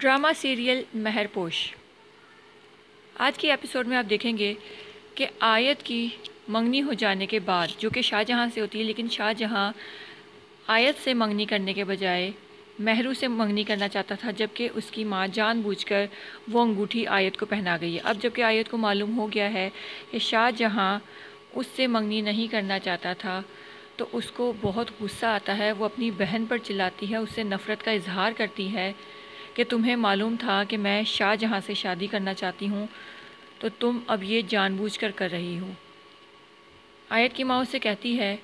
Drama serial Meharposh. آج کی episode میں آپ دیکھیں گے کہ آیت کی منگنی ہو جانے کے بعد، جو کہ شاہ جہاں سے ہوتی ہے، لیکن شاہ جہاں آیت سے منگنی کرنے کے بجائے مہرو سے منگنی کرنا چاہتا تھا، جبکہ اس کی ماں جان بوجھ کر وہ انگوٹھی آیت کو پہنا گئی ہے۔ اب جبکہ آیت کو معلوم ہو گیا ہے کہ شاہ جہاں اس سے منگنی نہیں کرنا چاہتا تھا، تو اس کو بہت غصہ آتا ہے۔ وہ اپنی بہن پر چلاتی ہے، اس سے نفرت کا اظہار کرتی ہے کہ تمہیں معلوم تھا کہ میں شاہ جہاں سے شادی کرنا چاہتی ہوں، تو تم اب یہ جان بوجھ کر رہی ہو۔ آیت کی ماں اس سے کہتی ہے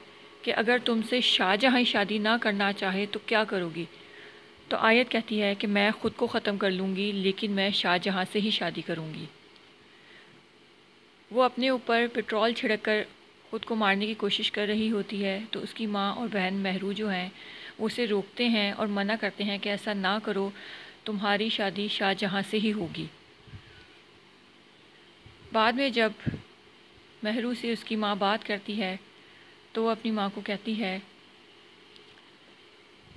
کہ اگر تم سے شاہ جہاں ہی شادی نہ کرنا چاہے تو کیا کرو گی؟ تو آیت کہتی ہے کہ میں خود کو ختم کر لوں گی، لیکن میں شاہ جہاں سے ہی شادی کروں گی۔ وہ اپنے اوپر پٹرول چھڑک کر خود کو مارنے کی کوشش کر رہی ہوتی ہے، تو اس کی ماں اور بہن مہرو جو ہیں وہ اسے روکتے ہیں اور منع کرتے ہیں کہ ایسا نہ کرو، تمہاری شادی شاہ جہاں سے ہی ہوگی۔ بعد میں جب مہرو سے اس کی ماں بات کرتی ہے تو وہ اپنی ماں کو کہتی ہے،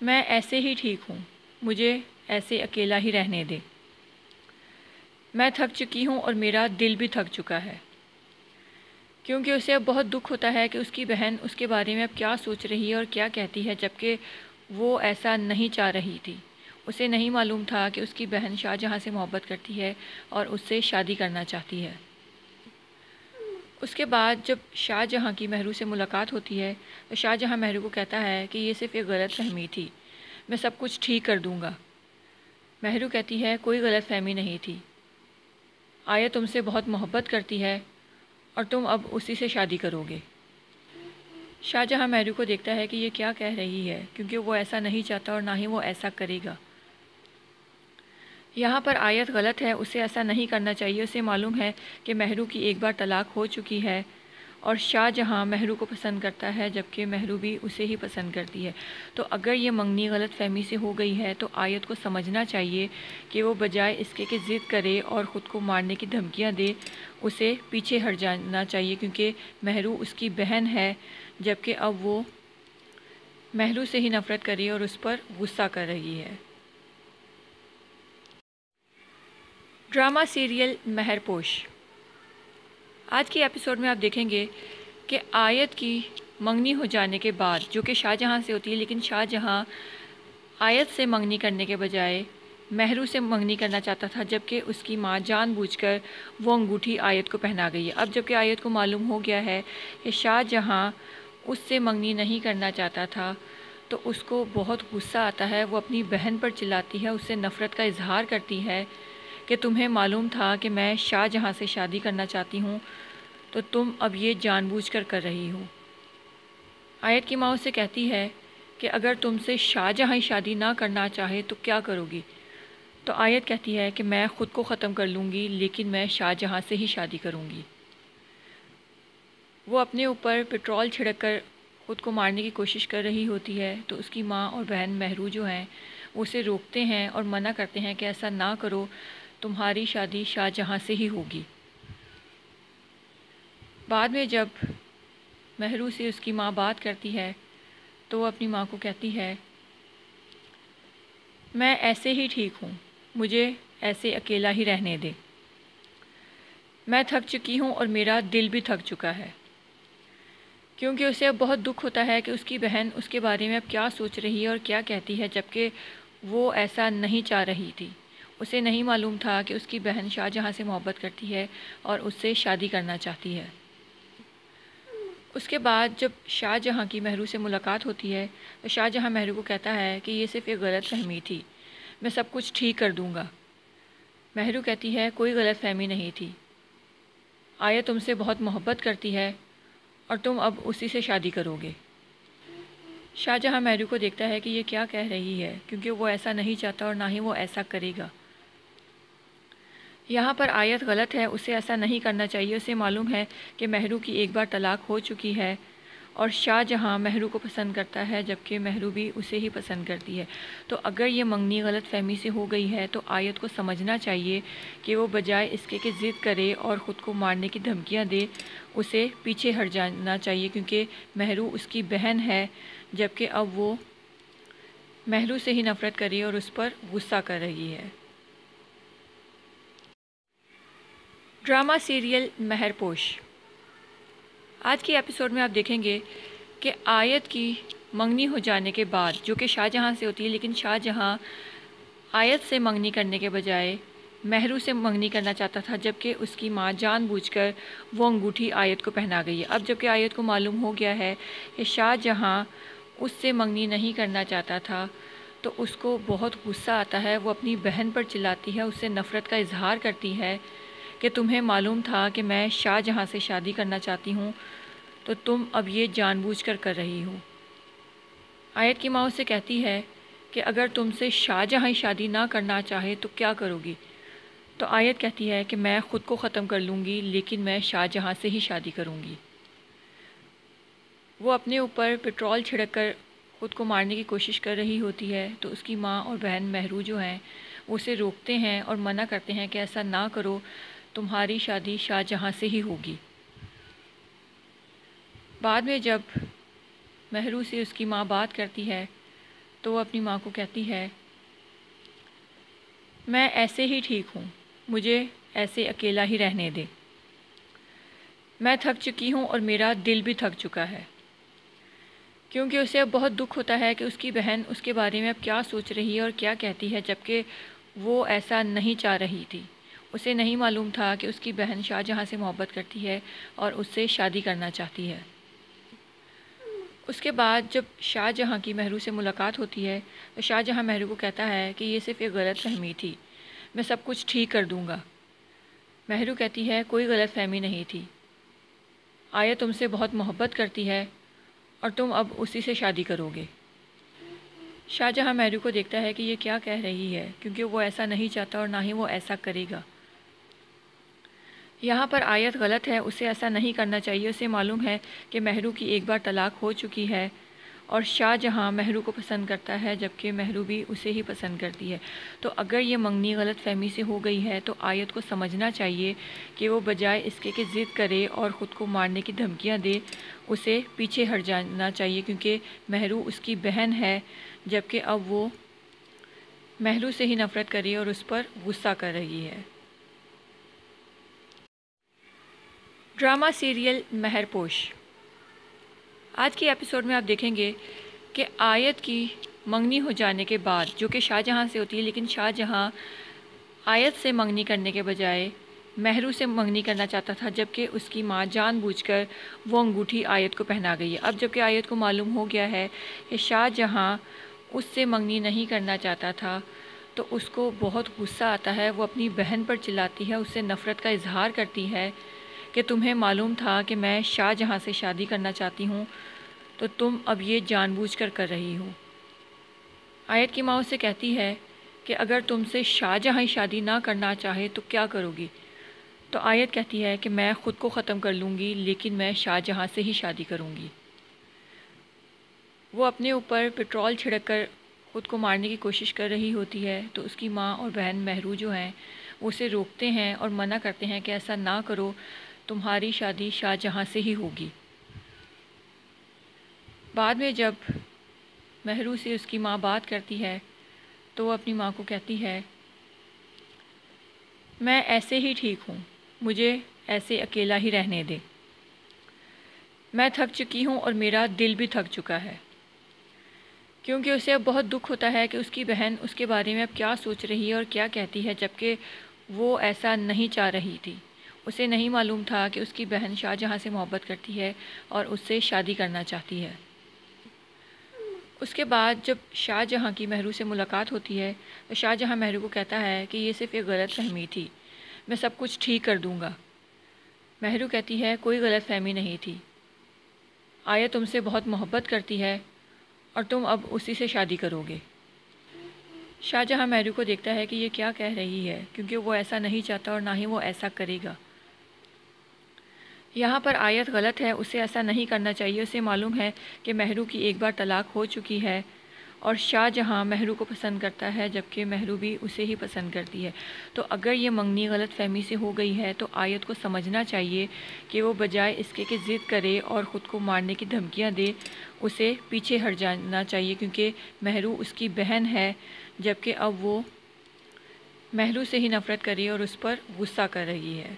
میں ایسے ہی ٹھیک ہوں، مجھے ایسے اکیلا ہی رہنے دے۔ میں تھک چکی ہوں اور میرا دل بھی تھک چکا ہے، کیونکہ اسے اب بہت دکھ ہوتا ہے کہ اس کی بہن اس کے بارے میں اب کیا سوچ رہی ہے اور کیا کہتی ہے، جبکہ وہ ایسا نہیں چاہ رہی تھی۔ اسے نہیں معلوم تھا کہ اس کی بہن شاہ جہاں سے محبت کرتی ہے اور اس سے شادی کرنا چاہتی ہے۔ اس کے بعد جب شاہ جہاں کی مہرو سے ملاقات ہوتی ہے تو شاہ جہاں مہرو کو کہتا ہے کہ یہ صرف ایک غلط فہمی تھی، میں سب کچھ ٹھیک کر دوں گا۔ مہرو کہتی ہے کوئی غلط فہمی نہیں تھی، آیت تم سے بہت محبت کرتی ہے اور تم اب اسی سے شادی کرو گے۔ شاہ جہاں مہرو کو دیکھتا ہے کہ یہ کیا کہہ رہی ہے، کیونکہ وہ ایسا نہیں چاہتا اور نہ ہی وہ ایسا کرے گا۔ یہاں پر آیت غلط ہے، اسے ایسا نہیں کرنا چاہیے۔ اسے معلوم ہے کہ مہرو کی ایک بار طلاق ہو چکی ہے اور شاہ جہاں مہرو کو پسند کرتا ہے، جبکہ مہرو بھی اسے ہی پسند کرتی ہے۔ تو اگر یہ منگنی غلط فہمی سے ہو گئی ہے تو آیت کو سمجھنا چاہیے کہ وہ بجائے اس کے کہ ضد کرے اور خود کو مارنے کی دھمکیاں دے، اسے پیچھے ہٹ جانا چاہیے، کیونکہ مہرو اس کی بہن ہے، جبکہ اب وہ مہرو سے ہی نفرت کرے اور اس پر غصہ کر رہی ہے۔ Drama serial Meharposh. آج کی ایپیسوڈ میں آپ دیکھیں گے کہ آیت کی منگنی ہو جانے کے بعد، جو کہ شاہ جہاں سے ہوتی ہے، لیکن شاہ جہاں آیت سے منگنی کرنے کے بجائے مہرو سے منگنی کرنا چاہتا تھا، جبکہ اس کی ماں جان بوجھ کر وہ انگوٹھی آیت کو پہنا گئی ہے۔ اب جبکہ آیت کو معلوم ہو گیا ہے کہ شاہ جہاں اس سے منگنی نہیں کرنا چاہتا تھا، تو اس کو بہت غصہ آتا ہے۔ وہ اپنی بہن پر چلاتی ہے، اس سے نفرت کا اظہار کرتی ہے کہ تمہیں معلوم تھا کہ میں شاہ جہاں سے شادی کرنا چاہتی ہوں، تو تم اب یہ جان بوجھ کر رہی ہو۔ آیت کی ماں اس سے کہتی ہے کہ اگر تم سے شاہ جہاں ہی شادی نہ کرنا چاہے تو کیا کرو گی؟ تو آیت کہتی ہے کہ میں خود کو ختم کر لوں گی، لیکن میں شاہ جہاں سے ہی شادی کروں گی۔ وہ اپنے اوپر پٹرول چھڑک کر خود کو مارنے کی کوشش کر رہی ہوتی ہے، تو اس کی ماں اور بہن مہرو جو ہیں وہ اسے روکتے ہیں اور منع کرتے ہیں کہ ایسا نہ کرو، تمہاری شادی شاہ جہاں سے ہی ہوگی۔ بعد میں جب مہرو سے اس کی ماں بات کرتی ہے تو وہ اپنی ماں کو کہتی ہے، میں ایسے ہی ٹھیک ہوں، مجھے ایسے اکیلا ہی رہنے دے۔ میں تھک چکی ہوں اور میرا دل بھی تھک چکا ہے، کیونکہ اسے اب بہت دکھ ہوتا ہے کہ اس کی بہن اس کے بارے میں اب کیا سوچ رہی ہے اور کیا کہتی ہے، جبکہ وہ ایسا نہیں چاہ رہی تھی۔ اسے نہیں معلوم تھا کہ اس کی بہن شاہ جہاں سے محبت کرتی ہے اور اس سے شادی کرنا چاہتی ہے۔ اس کے بعد جب شاہ جہاں کی مہرو سے ملاقات ہوتی ہے تو شاہ جہاں مہرو کو کہتا ہے کہ یہ صرف ایک غلط فہمی تھی، میں سب کچھ ٹھیک کر دوں گا۔ مہرو کہتی ہے کوئی غلط فہمی نہیں تھی، آیت تم سے بہت محبت کرتی ہے اور تم اب اسی سے شادی کرو گے۔ شاہ جہاں مہرو کو دیکھتا ہے کہ یہ کیا کہہ رہی ہے، کیونکہ وہ ایسا نہیں چاہتا اور نہ ہی وہ ایسا کرے گا۔ یہاں پر آیت غلط ہے، اسے ایسا نہیں کرنا چاہیے۔ اسے معلوم ہے کہ مہرو کی ایک بار طلاق ہو چکی ہے اور شاہ جہاں مہرو کو پسند کرتا ہے، جبکہ مہرو بھی اسے ہی پسند کرتی ہے۔ تو اگر یہ منگنی غلط فہمی سے ہو گئی ہے تو آیت کو سمجھنا چاہیے کہ وہ بجائے اس کے کہ ضد کرے اور خود کو مارنے کی دھمکیاں دے، اسے پیچھے ہٹ جانا چاہیے، کیونکہ مہرو اس کی بہن ہے، جبکہ اب وہ مہرو سے ہی نفرت کرے اور اس پر غصہ کر رہی ہے۔ Drama serial Meharposh. آج کی ایپیسوڈ میں آپ دیکھیں گے کہ آیت کی منگنی ہو جانے کے بعد، جو کہ شاہ جہاں سے ہوتی ہے، لیکن شاہ جہاں آیت سے منگنی کرنے کے بجائے مہرو سے منگنی کرنا چاہتا تھا، جبکہ اس کی ماں جان بوجھ کر وہ انگوٹھی آیت کو پہنا گئی ہے۔ اب جبکہ آیت کو معلوم ہو گیا ہے کہ شاہ جہاں اس سے منگنی نہیں کرنا چاہتا تھا، تو اس کو بہت غصہ آتا ہے۔ وہ اپنی بہن پر چلاتی ہے، اس سے نفرت کا اظہار کرتی ہے کہ تمہیں معلوم تھا کہ میں شاہ جہاں سے شادی کرنا چاہتی ہوں، تو تم اب یہ جان بوجھ کر رہی ہو۔ آیت کی ماں اس سے کہتی ہے کہ اگر تم سے شاہ جہاں شادی نہ کرنا چاہے تو کیا کرو گی؟ تو آیت کہتی ہے کہ میں خود کو ختم کر لوں گی، لیکن میں شاہ جہاں سے ہی شادی کروں گی۔ وہ اپنے اوپر پٹرول چھڑک کر خود کو مارنے کی کوشش کر رہی ہوتی ہے، تو اس کی ماں اور بہن مہرو جو ہیں وہ اسے روکتے ہیں اور منع کرتے ہیں کہ ایسا نہ کرو، تمہاری شادی شاہ جہاں سے ہی ہوگی۔ بعد میں جب مہرو سے اس کی ماں بات کرتی ہے تو وہ اپنی ماں کو کہتی ہے، میں ایسے ہی ٹھیک ہوں، مجھے ایسے اکیلا ہی رہنے دے۔ میں تھک چکی ہوں اور میرا دل بھی تھک چکا ہے، کیونکہ اسے اب بہت دکھ ہوتا ہے کہ اس کی بہن اس کے بارے میں اب کیا سوچ رہی ہے اور کیا کہتی ہے، جبکہ وہ ایسا نہیں چاہ رہی تھی۔ اسے نہیں معلوم تھا کہ اس کی بہن شاہ جہاں سے محبت کرتی ہے اور اس سے شادی کرنا چاہتی ہے۔ اس کے بعد جب شاہ جہاں کی مہرو سے ملاقات ہوتی ہے تو شاہ جہاں مہرو کو کہتا ہے کہ یہ صرف ایک غلط فہمی تھی، میں سب کچھ ٹھیک کر دوں گا۔ مہرو کہتی ہے کوئی غلط فہمی نہیں تھی، آیت تم سے بہت محبت کرتی ہے اور تم اب اسی سے شادی کرو گے۔ شاہ جہاں مہرو کو دیکھتا ہے کہ یہ کیا کہہ رہی ہے، کیونکہ وہ ایسا نہیں چاہتا اور نہ ہی وہ ایسا کرے گا۔ یہاں پر آیت غلط ہے، اسے ایسا نہیں کرنا چاہیے۔ اسے معلوم ہے کہ مہرو کی ایک بار طلاق ہو چکی ہے اور شاہ جہاں مہرو کو پسند کرتا ہے، جبکہ مہرو بھی اسے ہی پسند کرتی ہے۔ تو اگر یہ منگنی غلط فہمی سے ہو گئی ہے تو آیت کو سمجھنا چاہیے کہ وہ بجائے اس کے کہ ضد کرے اور خود کو مارنے کی دھمکیاں دے، اسے پیچھے ہٹ جانا چاہیے، کیونکہ مہرو اس کی بہن ہے، جبکہ اب وہ مہرو سے ہی نفرت کر رہی ہے اور اس پر غصہ کر رہی ہے۔ Drama serial Meharposh. آج کی ایپیسوڈ میں آپ دیکھیں گے کہ آیت کی منگنی ہو جانے کے بعد، جو کہ شاہ جہاں سے ہوتی ہے، لیکن شاہ جہاں آیت سے منگنی کرنے کے بجائے مہرو سے منگنی کرنا چاہتا تھا، جبکہ اس کی ماں جان بوجھ کر وہ انگوٹھی آیت کو پہنا گئی ہے۔ اب جبکہ آیت کو معلوم ہو گیا ہے کہ شاہ جہاں اس سے منگنی نہیں کرنا چاہتا تھا، تو اس کو بہت غصہ آتا ہے۔ وہ اپنی بہن پر چلاتی ہے، اس سے نفرت کا اظہار کرتی ہے کہ تمہیں معلوم تھا کہ میں شاہ جہاں سے شادی کرنا چاہتی ہوں، تو تم اب یہ جان بوجھ کر رہی ہو۔ آیت کی ماں اس سے کہتی ہے کہ اگر تم سے شاہ جہاں شادی نہ کرنا چاہے تو کیا کرو گی؟ تو آیت کہتی ہے کہ میں خود کو ختم کر لوں گی، لیکن میں شاہ جہاں سے ہی شادی کروں گی۔ وہ اپنے اوپر پٹرول چھڑک کر خود کو مارنے کی کوشش کر رہی ہوتی ہے، تو اس کی ماں اور بہن مہرو جو ہیں وہ اسے روکتے ہیں اور منع کرتے ہیں کہ ایسا نہ کرو، تمہاری شادی شاہ جہاں سے ہی ہوگی۔ بعد میں جب مہرو سے اس کی ماں بات کرتی ہے تو وہ اپنی ماں کو کہتی ہے، میں ایسے ہی ٹھیک ہوں، مجھے ایسے اکیلا ہی رہنے دے۔ میں تھک چکی ہوں اور میرا دل بھی تھک چکا ہے، کیونکہ اسے اب بہت دکھ ہوتا ہے کہ اس کی بہن اس کے بارے میں اب کیا سوچ رہی ہے اور کیا کہتی ہے، جبکہ وہ ایسا نہیں چاہ رہی تھی۔ اسے نہیں معلوم تھا کہ اس کی بہن شاہ جہاں سے محبت کرتی ہے اور اس سے شادی کرنا چاہتی ہے۔ اس کے بعد جب شاہ جہاں کی مہرو سے ملاقات ہوتی ہے تو شاہ جہاں مہرو کو کہتا ہے کہ یہ صرف ایک غلط فہمی تھی، میں سب کچھ ٹھیک کر دوں گا۔ مہرو کہتی ہے کوئی غلط فہمی نہیں تھی، آیت تم سے بہت محبت کرتی ہے اور تم اب اسی سے شادی کرو گے۔ شاہ جہاں مہرو کو دیکھتا ہے کہ یہ کیا کہہ رہی ہے، کیونکہ وہ ایسا نہیں چاہتا اور نہ ہی وہ ایسا کرے گا۔ یہاں پر آیت غلط ہے، اسے ایسا نہیں کرنا چاہیے۔ اسے معلوم ہے کہ مہرو کی ایک بار طلاق ہو چکی ہے اور شاہ جہاں مہرو کو پسند کرتا ہے، جبکہ مہرو بھی اسے ہی پسند کرتی ہے۔ تو اگر یہ منگنی غلط فہمی سے ہو گئی ہے تو آیت کو سمجھنا چاہیے کہ وہ بجائے اس کے کہ ضد کرے اور خود کو مارنے کی دھمکیاں دے، اسے پیچھے ہٹ جانا چاہیے، کیونکہ مہرو اس کی بہن ہے، جبکہ اب وہ مہرو سے ہی نفرت کر رہی ہے اور اس پر غصہ کر رہی ہے۔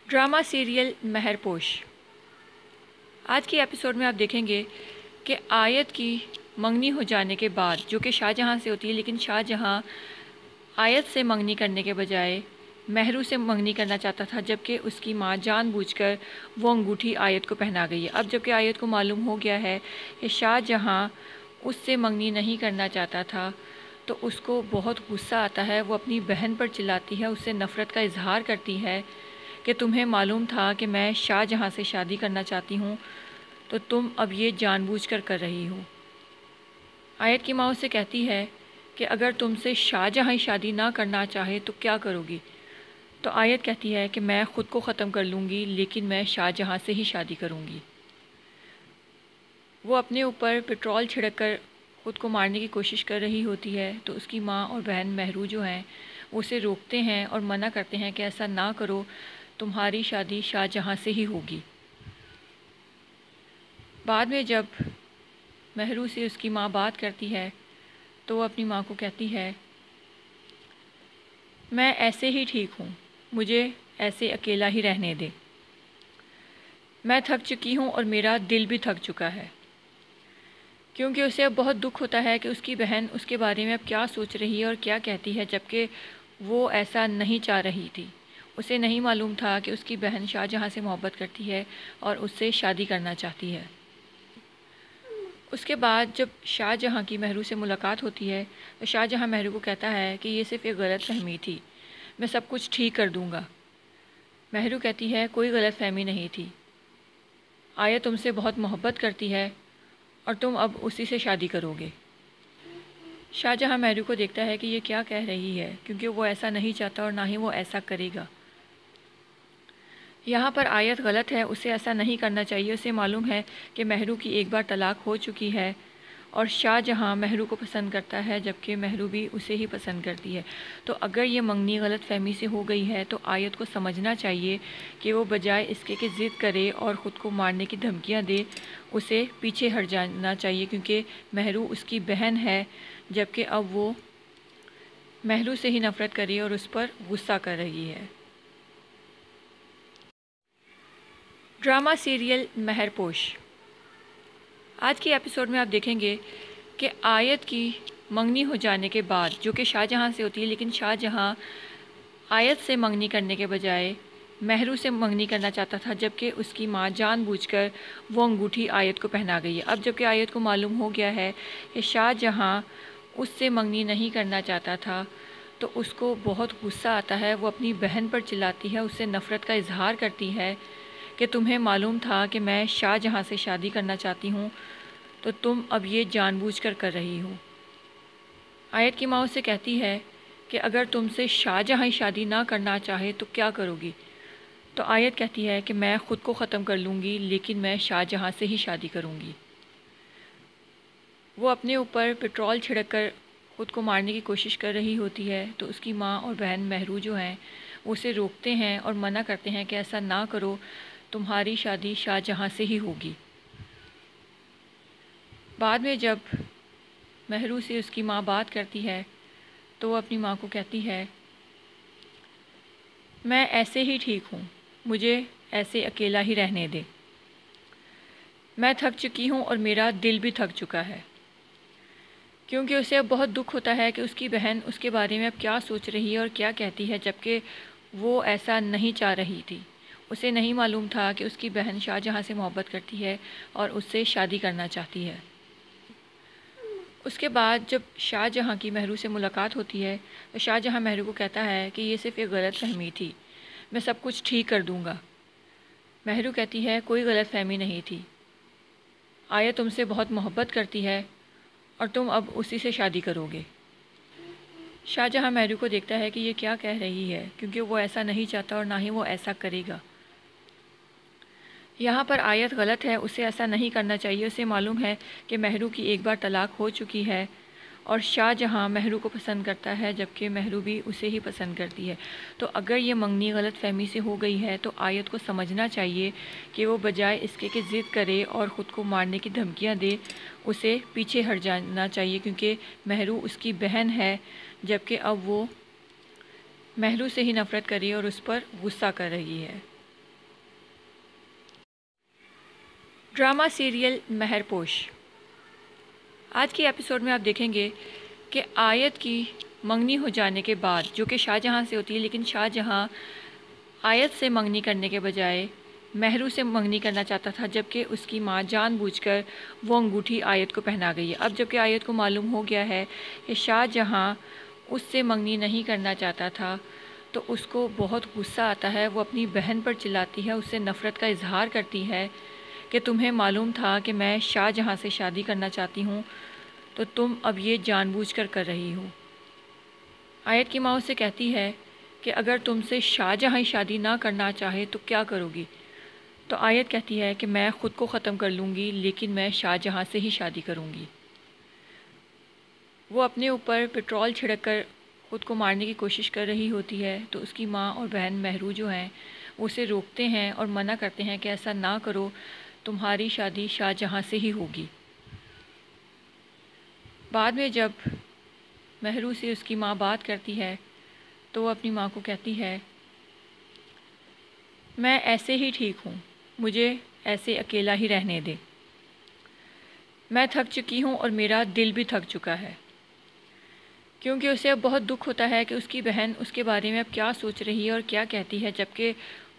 Drama serial Meharposh. آج کی ایپیسوڈ میں آپ دیکھیں گے کہ آیت کی منگنی ہو جانے کے بعد، جو کہ شاہ جہاں سے ہوتی ہے، لیکن شاہ جہاں آیت سے منگنی کرنے کے بجائے مہرو سے منگنی کرنا چاہتا تھا، جبکہ اس کی ماں جان بوجھ کر وہ انگوٹھی آیت کو پہنا گئی ہے۔ اب جبکہ آیت کو معلوم ہو گیا ہے کہ شاہ جہاں اس سے منگنی نہیں کرنا چاہتا تھا، تو اس کو بہت غصہ آتا ہے۔ وہ اپنی بہن پر چلاتی ہے، اس سے نفرت کا اظہار کرتی ہے کہ تمہیں معلوم تھا کہ میں شاہ جہاں سے شادی کرنا چاہتی ہوں، تو تم اب یہ جان بوجھ کر رہی ہو۔ آیت کی ماں اس سے کہتی ہے کہ اگر تم سے شاہ جہاں ہی شادی نہ کرنا چاہے تو کیا کرو گی؟ تو آیت کہتی ہے کہ میں خود کو ختم کر لوں گی، لیکن میں شاہ جہاں سے ہی شادی کروں گی۔ وہ اپنے اوپر پٹرول چھڑک کر خود کو مارنے کی کوشش کر رہی ہوتی ہے، تو اس کی ماں اور بہن مہرو جو ہیں وہ اسے روکتے ہیں اور منع کرتے ہیں کہ ایسا نہ کرو، تمہاری شادی شاہ جہاں سے ہی ہوگی۔ بعد میں جب مہرو سے اس کی ماں بات کرتی ہے تو وہ اپنی ماں کو کہتی ہے، میں ایسے ہی ٹھیک ہوں، مجھے ایسے اکیلا ہی رہنے دے۔ میں تھک چکی ہوں اور میرا دل بھی تھک چکا ہے، کیونکہ اسے اب بہت دکھ ہوتا ہے کہ اس کی بہن اس کے بارے میں اب کیا سوچ رہی ہے اور کیا کہتی ہے، جبکہ وہ ایسا نہیں چاہ رہی تھی۔ اسے نہیں معلوم تھا کہ اس کی بہن شاہ جہاں سے محبت کرتی ہے اور اس سے شادی کرنا چاہتی ہے۔ اس کے بعد جب شاہ جہاں کی مہرو سے ملاقات ہوتی ہے تو شاہ جہاں مہرو کو کہتا ہے کہ یہ صرف ایک غلط فہمی تھی، میں سب کچھ ٹھیک کر دوں گا۔ مہرو کہتی ہے کوئی غلط فہمی نہیں تھی، آیت تم سے بہت محبت کرتی ہے اور تم اب اسی سے شادی کرو گے۔ شاہ جہاں مہرو کو دیکھتا ہے کہ یہ کیا کہہ رہی ہے، کیونکہ وہ ایسا نہیں چاہتا اور نہ ہی وہ ایسا کرے گا۔ یہاں پر آیت غلط ہے، اسے ایسا نہیں کرنا چاہیے۔ اسے معلوم ہے کہ مہرو کی ایک بار طلاق ہو چکی ہے اور شاہ جہاں مہرو کو پسند کرتا ہے، جبکہ مہرو بھی اسے ہی پسند کرتی ہے۔ تو اگر یہ منگنی غلط فہمی سے ہو گئی ہے تو آیت کو سمجھنا چاہیے کہ وہ بجائے اس کے کہ ضد کرے اور خود کو مارنے کی دھمکیاں دے، اسے پیچھے ہٹ جانا چاہیے، کیونکہ مہرو اس کی بہن ہے، جبکہ اب وہ مہرو سے ہی نفرت کری اور اس پر غصہ کر رہی ہے۔ Drama serial Meharposh. آج کی ایپیسوڈ میں آپ دیکھیں گے کہ آیت کی منگنی ہو جانے کے بعد، جو کہ شاہ جہاں سے ہوتی ہے، لیکن شاہ جہاں آیت سے منگنی کرنے کے بجائے مہرو سے منگنی کرنا چاہتا تھا، جبکہ اس کی ماں جان بوجھ کر وہ انگوٹھی آیت کو پہنا گئی ہے۔ اب جبکہ آیت کو معلوم ہو گیا ہے کہ شاہ جہاں اس سے منگنی نہیں کرنا چاہتا تھا، تو اس کو بہت غصہ آتا ہے۔ وہ اپنی بہن پر چلاتی ہے، اس سے نفرت کا اظہار کرتی ہے کہ تمہیں معلوم تھا کہ میں شاہ جہاں سے شادی کرنا چاہتی ہوں، تو تم اب یہ جان بوجھ کر رہی ہو۔ آیت کی ماں اس سے کہتی ہے کہ اگر تم سے شاہ جہاں ہی شادی نہ کرنا چاہے تو کیا کرو گی؟ تو آیت کہتی ہے کہ میں خود کو ختم کر لوں گی، لیکن میں شاہ جہاں سے ہی شادی کروں گی۔ وہ اپنے اوپر پٹرول چھڑک کر خود کو مارنے کی کوشش کر رہی ہوتی ہے، تو اس کی ماں اور بہن مہرو جو ہیں وہ اسے روکتے ہیں اور منع کرتے ہیں کہ ایسا نہ کرو، تمہاری شادی شاہ جہاں سے ہی ہوگی۔ بعد میں جب مہرو سے اس کی ماں بات کرتی ہے تو وہ اپنی ماں کو کہتی ہے، میں ایسے ہی ٹھیک ہوں، مجھے ایسے اکیلا ہی رہنے دے۔ میں تھک چکی ہوں اور میرا دل بھی تھک چکا ہے، کیونکہ اسے اب بہت دکھ ہوتا ہے کہ اس کی بہن اس کے بارے میں اب کیا سوچ رہی ہے اور کیا کہتی ہے، جبکہ وہ ایسا نہیں چاہ رہی تھی۔ اسے نہیں معلوم تھا کہ اس کی بہن شاہ جہاں سے محبت کرتی ہے اور اس سے شادی کرنا چاہتی ہے۔ اس کے بعد جب شاہ جہاں کی مہرو سے ملاقات ہوتی ہے تو شاہ جہاں مہرو کو کہتا ہے کہ یہ صرف ایک غلط فہمی تھی، میں سب کچھ ٹھیک کر دوں گا۔ مہرو کہتی ہے کوئی غلط فہمی نہیں تھی، آیت تم سے بہت محبت کرتی ہے اور تم اب اسی سے شادی کرو گے۔ شاہ جہاں مہرو کو دیکھتا ہے کہ یہ کیا کہہ رہی ہے، کیونکہ وہ ایسا نہیں چاہتا اور نہ ہی وہ ایسا کرے گا۔ یہاں پر آیت غلط ہے، اسے ایسا نہیں کرنا چاہیے۔ اسے معلوم ہے کہ مہرو کی ایک بار طلاق ہو چکی ہے اور شاہ جہاں مہرو کو پسند کرتا ہے، جبکہ مہرو بھی اسے ہی پسند کرتی ہے۔ تو اگر یہ منگنی غلط فہمی سے ہو گئی ہے تو آیت کو سمجھنا چاہیے کہ وہ بجائے اس کے کہ ضد کرے اور خود کو مارنے کی دھمکیاں دے، اسے پیچھے ہٹ جانا چاہیے، کیونکہ مہرو اس کی بہن ہے، جبکہ اب وہ مہرو سے ہی نفرت کری اور اس پر غصہ کر رہی ہے۔ Drama serial Meharposh. آج کی ایپیسوڈ میں آپ دیکھیں گے کہ آیت کی منگنی ہو جانے کے بعد، جو کہ شاہ جہاں سے ہوتی ہے، لیکن شاہ جہاں آیت سے منگنی کرنے کے بجائے مہرو سے منگنی کرنا چاہتا تھا، جبکہ اس کی ماں جان بوجھ کر وہ انگوٹھی آیت کو پہنا گئی ہے۔ اب جبکہ آیت کو معلوم ہو گیا ہے کہ شاہ جہاں اس سے منگنی نہیں کرنا چاہتا تھا، تو اس کو بہت غصہ آتا ہے۔ وہ اپنی بہن پر چلاتی ہے، اس سے نفرت کا اظہار کرتی ہے کہ تمہیں معلوم تھا کہ میں شاہ جہاں سے شادی کرنا چاہتی ہوں، تو تم اب یہ جان بوجھ کر رہی ہو۔ آیت کی ماں اس سے کہتی ہے کہ اگر تم سے شاہ جہاں شادی نہ کرنا چاہے تو کیا کرو گی؟ تو آیت کہتی ہے کہ میں خود کو ختم کر لوں گی، لیکن میں شاہ جہاں سے ہی شادی کروں گی۔ وہ اپنے اوپر پٹرول چھڑک کر خود کو مارنے کی کوشش کر رہی ہوتی ہے، تو اس کی ماں اور بہن مہرو جو ہیں وہ اسے روکتے ہیں اور منع کرتے ہیں کہ ایسا نہ کرو، تمہاری شادی شاہ جہاں سے ہی ہوگی۔ بعد میں جب مہرو سے اس کی ماں بات کرتی ہے تو وہ اپنی ماں کو کہتی ہے، میں ایسے ہی ٹھیک ہوں، مجھے ایسے اکیلا ہی رہنے دے۔ میں تھک چکی ہوں اور میرا دل بھی تھک چکا ہے، کیونکہ اسے اب بہت دکھ ہوتا ہے کہ اس کی بہن اس کے بارے میں اب کیا سوچ رہی ہے اور کیا کہتی ہے، جبکہ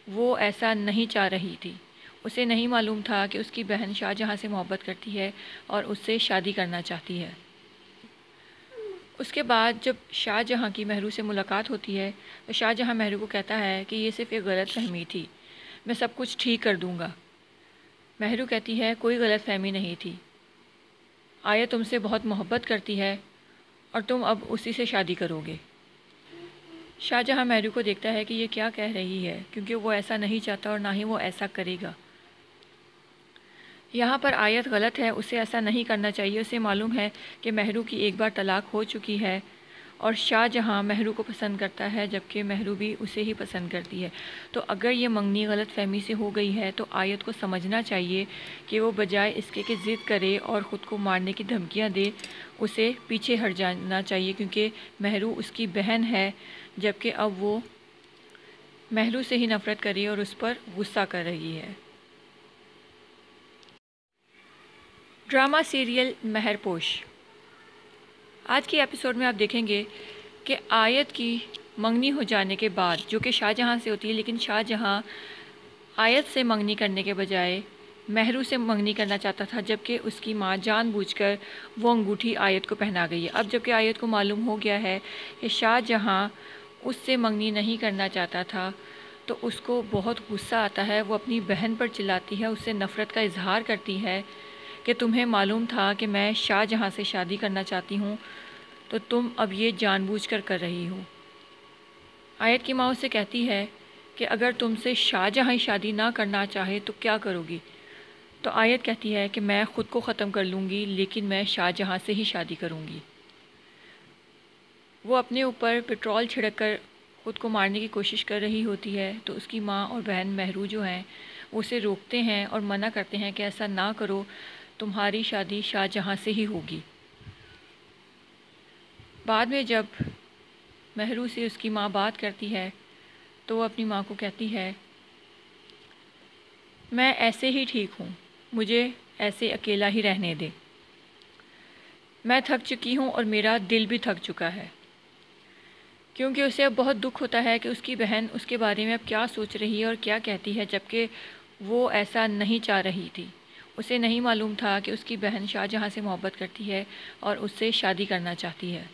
وہ ایسا نہیں چاہ رہی تھی۔ اسے نہیں معلوم تھا کہ اس کی بہن شاہ جہاں سے محبت کرتی ہے اور اس سے شادی کرنا چاہتی ہے۔ اس کے بعد جب شاہ جہاں کی مہرو سے ملاقات ہوتی ہے تو شاہ جہاں مہرو کو کہتا ہے کہ یہ صرف ایک غلط فہمی تھی، میں سب کچھ ٹھیک کر دوں گا۔ مہرو کہتی ہے کوئی غلط فہمی نہیں تھی، آیت تم سے بہت محبت کرتی ہے اور تم اب اسی سے شادی کرو گے۔ شاہ جہاں مہرو کو دیکھتا ہے کہ یہ کیا کہہ رہی ہے، کیونکہ وہ ایسا نہیں چاہتا اور نہ ہی وہ ایسا کرے گا۔ یہاں پر آیت غلط ہے، اسے ایسا نہیں کرنا چاہیے۔ اسے معلوم ہے کہ مہرو کی ایک بار طلاق ہو چکی ہے اور شاہ جہاں مہرو کو پسند کرتا ہے، جبکہ مہرو بھی اسے ہی پسند کرتی ہے۔ تو اگر یہ منگنی غلط فہمی سے ہو گئی ہے تو آیت کو سمجھنا چاہیے کہ وہ بجائے اس کے کہ ضد کرے اور خود کو مارنے کی دھمکیاں دے، اسے پیچھے ہٹ جانا چاہیے، کیونکہ مہرو اس کی بہن ہے، جبکہ اب وہ مہرو سے ہی نفرت کرے اور اس پر غصہ کر رہی ہے۔ Drama serial Meharposh. آج کی ایپیسوڈ میں آپ دیکھیں گے کہ آیت کی منگنی ہو جانے کے بعد، جو کہ شاہ جہاں سے ہوتی ہے، لیکن شاہ جہاں آیت سے منگنی کرنے کے بجائے مہرو سے منگنی کرنا چاہتا تھا، جبکہ اس کی ماں جان بوجھ کر وہ انگوٹھی آیت کو پہنا گئی ہے۔ اب جبکہ آیت کو معلوم ہو گیا ہے کہ شاہ جہاں اس سے منگنی نہیں کرنا چاہتا تھا، تو اس کو بہت غصہ آتا ہے۔ وہ اپنی بہن پر چلاتی ہے، اس سے نفرت کا اظہار کرتی ہے کہ تمہیں معلوم تھا کہ میں شاہ جہاں سے شادی کرنا چاہتی ہوں، تو تم اب یہ جان بوجھ کر رہی ہو۔ آیت کی ماں اس سے کہتی ہے کہ اگر تم سے شاہ جہاں شادی نہ کرنا چاہے تو کیا کرو گی؟ تو آیت کہتی ہے کہ میں خود کو ختم کر لوں گی، لیکن میں شاہ جہاں سے ہی شادی کروں گی۔ وہ اپنے اوپر پٹرول چھڑک کر خود کو مارنے کی کوشش کر رہی ہوتی ہے، تو اس کی ماں اور بہن مہرو جو ہیں وہ اسے روکتے ہیں اور منع کرتے ہیں کہ ایسا نہ کرو، تمہاری شادی شاہ جہاں سے ہی ہوگی۔ بعد میں جب مہرو سے اس کی ماں بات کرتی ہے تو وہ اپنی ماں کو کہتی ہے، میں ایسے ہی ٹھیک ہوں، مجھے ایسے اکیلا ہی رہنے دے۔ میں تھک چکی ہوں اور میرا دل بھی تھک چکا ہے، کیونکہ اسے اب بہت دکھ ہوتا ہے کہ اس کی بہن اس کے بارے میں اب کیا سوچ رہی ہے اور کیا کہتی ہے، جبکہ وہ ایسا نہیں چاہ رہی تھی۔ اسے نہیں معلوم تھا کہ اس کی بہن شاہ جہاں سے محبت کرتی ہے اور اس سے شادی کرنا چاہتی ہے۔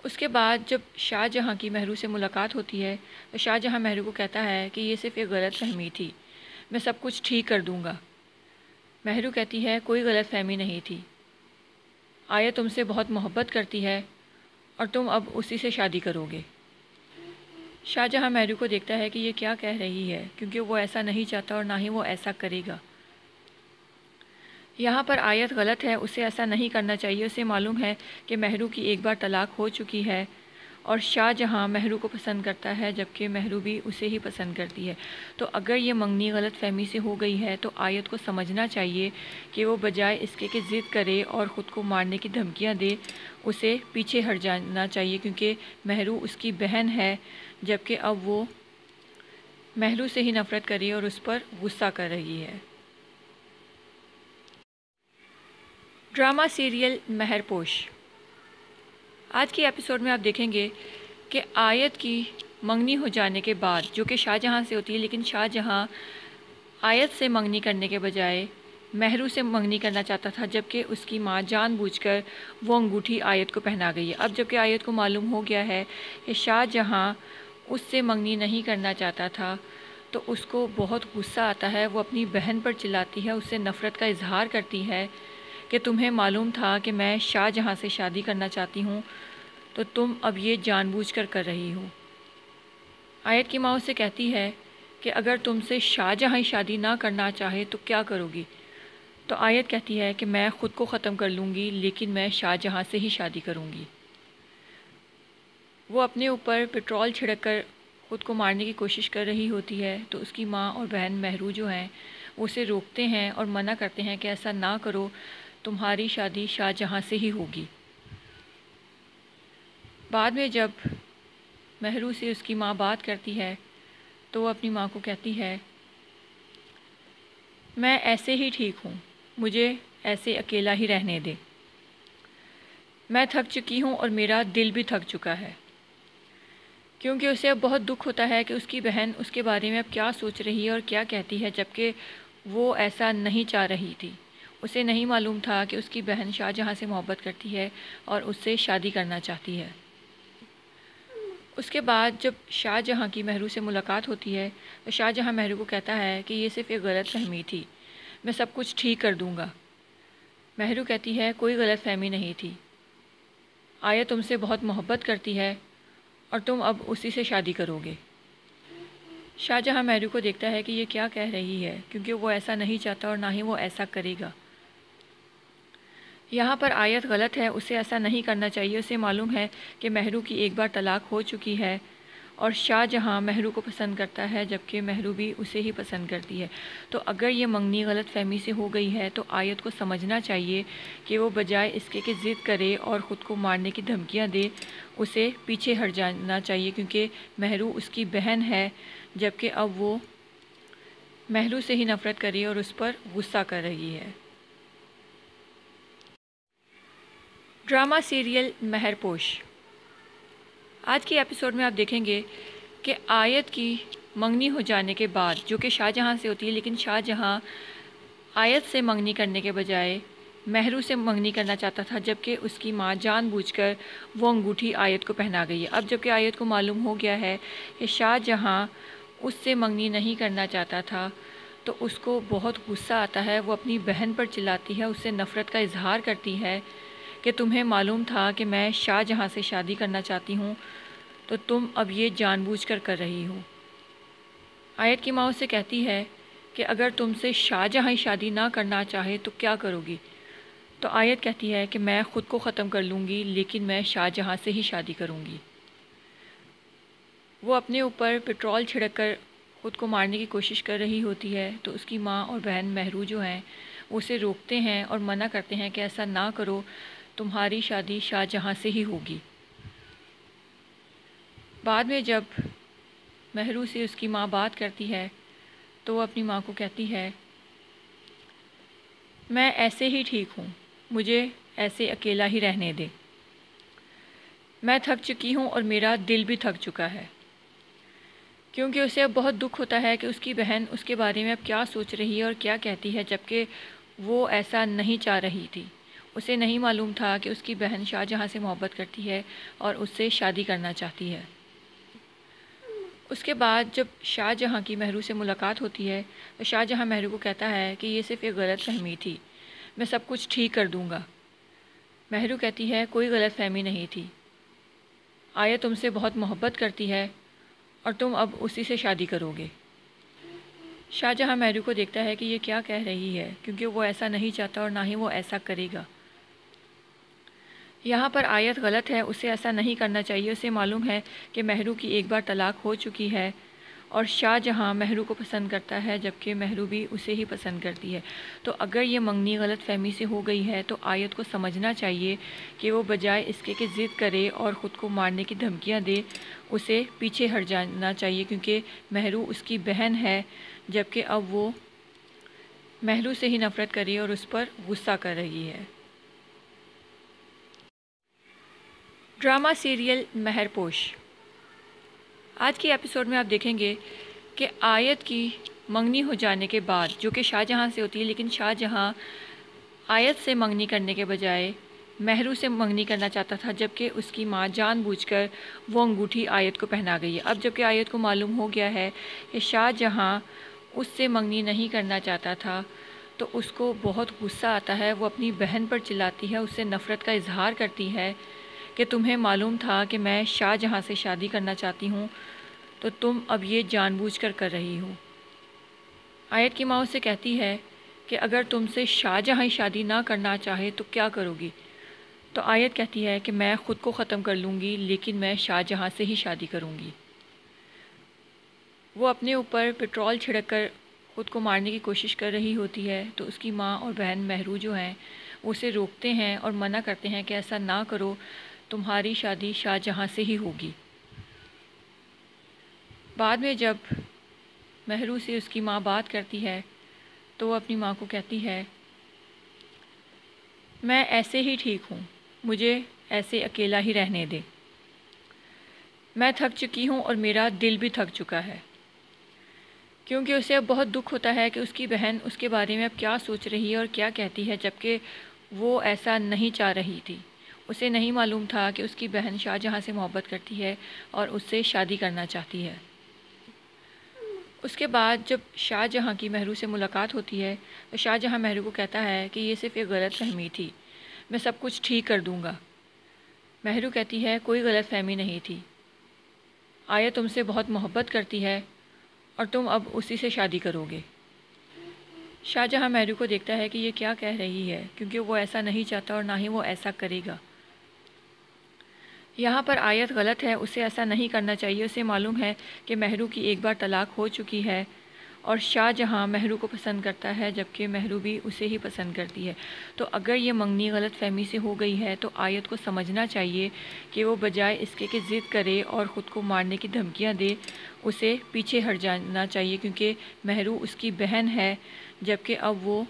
اس کے بعد جب شاہ جہاں کی مہرو سے ملاقات ہوتی ہے تو شاہ جہاں مہرو کو کہتا ہے کہ یہ صرف ایک غلط فہمی تھی، میں سب کچھ ٹھیک کر دوں گا۔ مہرو کہتی ہے کوئی غلط فہمی نہیں تھی، آیت تم سے بہت محبت کرتی ہے اور تم اب اسی سے شادی کرو گے۔ شاہ جہاں مہرو کو دیکھتا ہے کہ یہ کیا کہہ رہی ہے، کیونکہ وہ ایسا نہیں چاہتا اور نہ ہی وہ ایسا کرے گا۔ یہاں پر آیت غلط ہے، اسے ایسا نہیں کرنا چاہیے۔ اسے معلوم ہے کہ مہرو کی ایک بار طلاق ہو چکی ہے اور شاہ جہاں مہرو کو پسند کرتا ہے، جبکہ مہرو بھی اسے ہی پسند کرتی ہے۔ تو اگر یہ منگنی غلط فہمی سے ہو گئی ہے تو آیت کو سمجھنا چاہیے کہ وہ بجائے اس کے کہ ضد کرے اور خود کو مارنے کی دھمکیاں دے، اسے پیچھے ہٹ جانا چاہیے، کیونکہ مہرو اس کی بہن ہے، جبکہ اب وہ مہرو سے ہی نفرت کرے اور اس پر غصہ کر رہی ہے۔ Drama serial Meharposh. آج کی ایپیسوڈ میں آپ دیکھیں گے کہ آیت کی منگنی ہو جانے کے بعد، جو کہ شاہ جہاں سے ہوتی ہے، لیکن شاہ جہاں آیت سے منگنی کرنے کے بجائے مہرو سے منگنی کرنا چاہتا تھا، جبکہ اس کی ماں جان بوجھ کر وہ انگوٹھی آیت کو پہنا گئی ہے۔ اب جبکہ آیت کو معلوم ہو گیا ہے کہ شاہ جہاں اس سے منگنی نہیں کرنا چاہتا تھا، تو اس کو بہت غصہ آتا ہے۔ وہ اپنی بہن پر چلاتی ہے، اس سے نفرت کا اظہار کرتی ہے کہ تمہیں معلوم تھا کہ میں شاہ جہاں سے شادی کرنا چاہتی ہوں، تو تم اب یہ جان بوجھ کر رہی ہو۔ آیت کی ماں اس سے کہتی ہے کہ اگر تم سے شاہ جہاں شادی نہ کرنا چاہے تو کیا کرو گی؟ تو آیت کہتی ہے کہ میں خود کو ختم کر لوں گی، لیکن میں شاہ جہاں سے ہی شادی کروں گی۔ وہ اپنے اوپر پٹرول چھڑک کر خود کو مارنے کی کوشش کر رہی ہوتی ہے، تو اس کی ماں اور بہن مہرو جو ہیں وہ اسے روکتے ہیں اور منع کرتے ہیں کہ ایسا نہ کرو، تمہاری شادی شاہ جہاں سے ہی ہوگی۔ بعد میں جب مہرو سے اس کی ماں بات کرتی ہے تو وہ اپنی ماں کو کہتی ہے، میں ایسے ہی ٹھیک ہوں، مجھے ایسے اکیلا ہی رہنے دے۔ میں تھک چکی ہوں اور میرا دل بھی تھک چکا ہے، کیونکہ اسے اب بہت دکھ ہوتا ہے کہ اس کی بہن اس کے بارے میں اب کیا سوچ رہی ہے اور کیا کہتی ہے، جبکہ وہ ایسا نہیں چاہ رہی تھی۔ اسے نہیں معلوم تھا کہ اس کی بہن شاہ جہاں سے محبت کرتی ہے اور اس سے شادی کرنا چاہتی ہے۔ اس کے بعد جب شاہ جہاں کی مہرو سے ملاقات ہوتی ہے تو شاہ جہاں مہرو کو کہتا ہے کہ یہ صرف ایک غلط فہمی تھی، میں سب کچھ ٹھیک کر دوں گا۔ مہرو کہتی ہے کوئی غلط فہمی نہیں تھی، آیت تم سے بہت محبت کرتی ہے اور تم اب اسی سے شادی کرو گے۔ شاہ جہاں مہرو کو دیکھتا ہے کہ یہ کیا کہہ رہی ہے، کیونکہ وہ ایسا نہیں چاہتا اور نہ ہی وہ ایسا کرے گا۔ یہاں پر آیت غلط ہے، اسے ایسا نہیں کرنا چاہیے۔ اسے معلوم ہے کہ مہرو کی ایک بار طلاق ہو چکی ہے اور شاہ جہاں مہرو کو پسند کرتا ہے، جبکہ مہرو بھی اسے ہی پسند کرتی ہے۔ تو اگر یہ منگنی غلط فہمی سے ہو گئی ہے تو آیت کو سمجھنا چاہیے کہ وہ بجائے اس کے کہ ضد کرے اور خود کو مارنے کی دھمکیاں دے، اسے پیچھے ہٹ جانا چاہیے، کیونکہ مہرو اس کی بہن ہے، جبکہ اب وہ مہرو سے ہی نفرت کر رہی ہے اور اس پر غصہ کر رہی ہے۔ Drama serial Meharposh. آج کی ایپیسوڈ میں آپ دیکھیں گے کہ آیت کی منگنی ہو جانے کے بعد، جو کہ شاہ جہاں سے ہوتی ہے، لیکن شاہ جہاں آیت سے منگنی کرنے کے بجائے مہرو سے منگنی کرنا چاہتا تھا، جبکہ اس کی ماں جان بوجھ کر وہ انگوٹھی آیت کو پہنا گئی ہے۔ اب جبکہ آیت کو معلوم ہو گیا ہے کہ شاہ جہاں اس سے منگنی نہیں کرنا چاہتا تھا، تو اس کو بہت غصہ آتا ہے۔ وہ اپنی بہن پر چلاتی ہے، اس سے نفرت کا اظہار کرتی ہے کہ تمہیں معلوم تھا کہ میں شاہ جہاں سے شادی کرنا چاہتی ہوں، تو تم اب یہ جان بوجھ کر رہی ہو۔ آیت کی ماں اس سے کہتی ہے کہ اگر تم سے شاہ جہاں شادی نہ کرنا چاہے تو کیا کرو گی؟ تو آیت کہتی ہے کہ میں خود کو ختم کر لوں گی، لیکن میں شاہ جہاں سے ہی شادی کروں گی۔ وہ اپنے اوپر پٹرول چھڑک کر خود کو مارنے کی کوشش کر رہی ہوتی ہے، تو اس کی ماں اور بہن مہرو جو ہیں وہ اسے روکتے ہیں اور منع کرتے ہیں کہ ایسا نہ کرو، تمہاری شادی شاہ جہاں سے ہی ہوگی۔ بعد میں جب مہرو سے اس کی ماں بات کرتی ہے تو وہ اپنی ماں کو کہتی ہے، میں ایسے ہی ٹھیک ہوں، مجھے ایسے اکیلا ہی رہنے دے۔ میں تھک چکی ہوں اور میرا دل بھی تھک چکا ہے، کیونکہ اسے اب بہت دکھ ہوتا ہے کہ اس کی بہن اس کے بارے میں اب کیا سوچ رہی ہے اور کیا کہتی ہے، جبکہ وہ ایسا نہیں چاہ رہی تھی۔ اسے نہیں معلوم تھا کہ اس کی بہن شاہ جہاں سے محبت کرتی ہے اور اس سے شادی کرنا چاہتی ہے۔ اس کے بعد جب شاہ جہاں کی مہرو سے ملاقات ہوتی ہے تو شاہ جہاں مہرو کو کہتا ہے کہ یہ صرف ایک غلط فہمی تھی، میں سب کچھ ٹھیک کر دوں گا۔ مہرو کہتی ہے کوئی غلط فہمی نہیں تھی، آیت تم سے بہت محبت کرتی ہے اور تم اب اسی سے شادی کرو گے۔ شاہ جہاں مہرو کو دیکھتا ہے کہ یہ کیا کہہ رہی ہے، کیونکہ وہ ایسا نہیں چاہتا اور نہ ہی وہ ایسا کرے گا۔ یہاں پر آیت غلط ہے، اسے ایسا نہیں کرنا چاہیے۔ اسے معلوم ہے کہ مہرو کی ایک بار طلاق ہو چکی ہے اور شاہ جہاں مہرو کو پسند کرتا ہے، جبکہ مہرو بھی اسے ہی پسند کرتی ہے۔ تو اگر یہ منگنی غلط فہمی سے ہو گئی ہے تو آیت کو سمجھنا چاہیے کہ وہ بجائے اس کے کہ ضد کرے اور خود کو مارنے کی دھمکیاں دے، اسے پیچھے ہٹ جانا چاہیے، کیونکہ مہرو اس کی بہن ہے، جبکہ اب وہ مہرو سے ہی نفرت کر رہی ہے اور اس پر غصہ کر رہی ہے۔ Drama serial Meharposh. آج کی ایپیسوڈ میں آپ دیکھیں گے کہ آیت کی منگنی ہو جانے کے بعد، جو کہ شاہ جہاں سے ہوتی ہے، لیکن شاہ جہاں آیت سے منگنی کرنے کے بجائے مہرو سے منگنی کرنا چاہتا تھا، جبکہ اس کی ماں جان بوجھ کر وہ انگوٹھی آیت کو پہنا گئی ہے۔ اب جبکہ آیت کو معلوم ہو گیا ہے کہ شاہ جہاں اس سے منگنی نہیں کرنا چاہتا تھا، تو اس کو بہت غصہ آتا ہے۔ وہ اپنی بہن پر چلاتی ہے، اس سے نفرت کا اظہار کرتی ہے کہ تمہیں معلوم تھا کہ میں شاہ جہاں سے شادی کرنا چاہتی ہوں، تو تم اب یہ جان بوجھ کر کر رہی ہو۔ آیت کی ماں سے کہتی ہے کہ اگر تم سے شاہ جہاں ہی شادی نہ کرنا چاہے تو کیا کرو گی؟ تو آیت کہتی ہے کہ میں خود کو ختم کر لوں گی، لیکن میں شاہ جہاں سے ہی شادی کروں گی۔ وہ اپنے اوپر پٹرول چھڑک کر خود کو مارنے کی کوشش کر رہی ہوتی ہے، تو اس کی ماں اور بہن مہرو جو ہیں وہ اسے روکتے ہیں اور منع کرتے ہیں کہ ایسا نہ کرو، تمہاری شادی شاہ جہاں سے ہی ہوگی۔ بعد میں جب مہرو سے اس کی ماں بات کرتی ہے تو وہ اپنی ماں کو کہتی ہے، میں ایسے ہی ٹھیک ہوں، مجھے ایسے اکیلا ہی رہنے دے۔ میں تھک چکی ہوں اور میرا دل بھی تھک چکا ہے، کیونکہ اسے اب بہت دکھ ہوتا ہے کہ اس کی بہن اس کے بارے میں اب کیا سوچ رہی ہے اور کیا کہتی ہے، جبکہ وہ ایسا نہیں چاہ رہی تھی۔ اسے نہیں معلوم تھا کہ اس کی بہن شاہ جہاں سے محبت کرتی ہے اور اس سے شادی کرنا چاہتی ہے۔ اس کے بعد جب شاہ جہاں کی مہرو سے ملاقات ہوتی ہے تو شاہ جہاں مہرو کو کہتا ہے کہ یہ صرف ایک غلط فہمی تھی، میں سب کچھ ٹھیک کر دوں گا۔ مہرو کہتی ہے کوئی غلط فہمی نہیں تھی، آیت تم سے بہت محبت کرتی ہے اور تم اب اسی سے شادی کرو گے۔ شاہ جہاں مہرو کو دیکھتا ہے کہ یہ کیا کہہ رہی ہے، کیونکہ وہ ایسا نہیں چاہتا اور نہ ہی وہ ایسا کرے گا۔ یہاں پر آیت غلط ہے، اسے ایسا نہیں کرنا چاہیے۔ اسے معلوم ہے کہ مہرو کی ایک بار طلاق ہو چکی ہے اور شاہ جہاں مہرو کو پسند کرتا ہے، جبکہ مہرو بھی اسے ہی پسند کرتی ہے۔ تو اگر یہ منگنی غلط فہمی سے ہو گئی ہے تو آیت کو سمجھنا چاہیے کہ وہ بجائے اس کے کہ ضد کرے اور خود کو مارنے کی دھمکیاں دے، اسے پیچھے ہٹ جانا چاہیے، کیونکہ مہرو اس کی بہن ہے، جبکہ اب وہ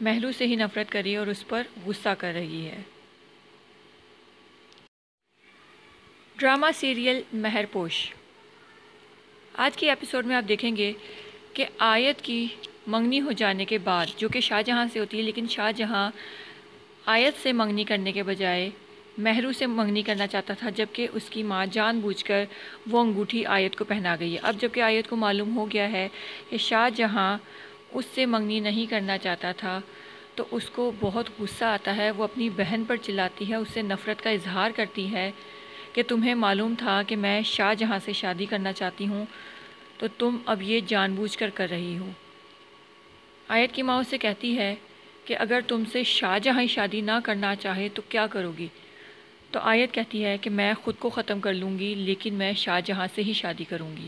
مہرو سے ہی نفرت کرے اور اس پر غصہ کر رہی ہے۔ Drama serial Meharposh. آج کی ایپیسوڈ میں آپ دیکھیں گے کہ آیت کی منگنی ہو جانے کے بعد، جو کہ شاہ جہاں سے ہوتی ہے، لیکن شاہ جہاں آیت سے منگنی کرنے کے بجائے مہرو سے منگنی کرنا چاہتا تھا، جبکہ اس کی ماں جان بوجھ کر وہ انگوٹھی آیت کو پہنا گئی ہے۔ اب جبکہ آیت کو معلوم ہو گیا ہے کہ شاہ جہاں اس سے منگنی نہیں کرنا چاہتا تھا، تو اس کو بہت غصہ آتا ہے۔ وہ اپنی بہن پر چلاتی ہے، اس سے نفرت کا اظہار کرتی ہے کہ تمہیں معلوم تھا کہ میں شاہ جہاں سے شادی کرنا چاہتی ہوں، تو تم اب یہ جان بوجھ کر کر رہی ہو۔ آیت کی ماں سے کہتی ہے کہ اگر تم سے شاہ جہاں ہی شادی نہ کرنا چاہے تو کیا کرو گی؟ تو آیت کہتی ہے کہ میں خود کو ختم کر لوں گی، لیکن میں شاہ جہاں سے ہی شادی کروں گی۔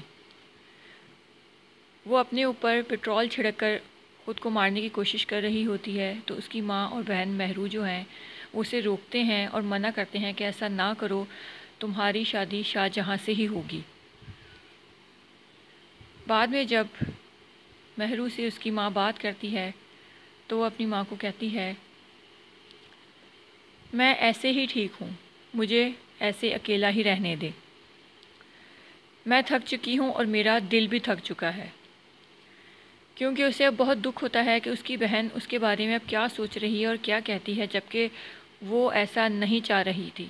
وہ اپنے اوپر پٹرول چھڑک کر خود کو مارنے کی کوشش کر رہی ہوتی ہے، تو اس کی ماں اور بہن مہرو جو ہیں وہ اسے روکتے ہیں اور منع کرتے ہیں کہ ایسا نہ کرو، تمہاری شادی شاہ جہاں سے ہی ہوگی۔ بعد میں جب مہرو سے اس کی ماں بات کرتی ہے تو وہ اپنی ماں کو کہتی ہے، میں ایسے ہی ٹھیک ہوں، مجھے ایسے اکیلا ہی رہنے دے۔ میں تھک چکی ہوں اور میرا دل بھی تھک چکا ہے، کیونکہ اسے اب بہت دکھ ہوتا ہے کہ اس کی بہن اس کے بارے میں اب کیا سوچ رہی ہے اور کیا کہتی ہے، جبکہ وہ ایسا نہیں چاہ رہی تھی۔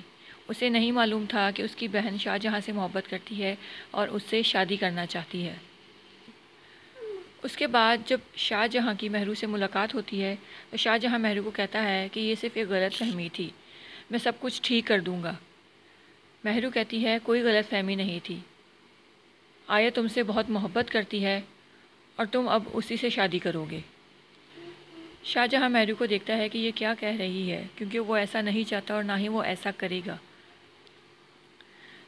اسے نہیں معلوم تھا کہ اس کی بہن شاہ جہاں سے محبت کرتی ہے اور اس سے شادی کرنا چاہتی ہے۔ اس کے بعد جب شاہ جہاں کی مہرو سے ملاقات ہوتی ہے تو شاہ جہاں مہرو کو کہتا ہے کہ یہ صرف ایک غلط فہمی تھی، میں سب کچھ ٹھیک کر دوں گا۔ مہرو کہتی ہے کوئی غلط فہمی نہیں تھی، آیت تم سے بہت محبت کرتی ہے اور تم اب اسی سے شادی کرو گے۔ شاہ جہاں مہرو کو دیکھتا ہے کہ یہ کیا کہہ رہی ہے، کیونکہ وہ ایسا نہیں چاہتا اور نہ ہی وہ ایسا کرے گا۔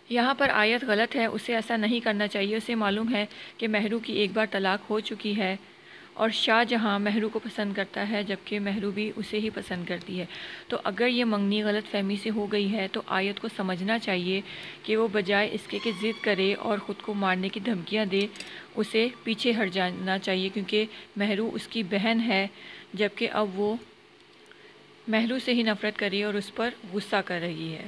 یہاں پر آیت غلط ہے، اسے ایسا نہیں کرنا چاہیے۔ اسے معلوم ہے کہ مہرو کی ایک بار طلاق ہو چکی ہے اور شاہ جہاں مہرو کو پسند کرتا ہے، جبکہ مہرو بھی اسے ہی پسند کرتی ہے۔ تو اگر یہ منگنی غلط فہمی سے ہو گئی ہے تو آیت کو سمجھنا چاہیے کہ وہ بجائے اس کے کہ ضد کرے اور خود کو مارنے کی دھمکیاں دے، اسے پیچھے ہٹ جانا چاہیے، کیونکہ مہرو اس کی بہن ہے، جبکہ اب وہ مہرو سے ہی نفرت کرے اور اس پر غصہ کر رہی ہے۔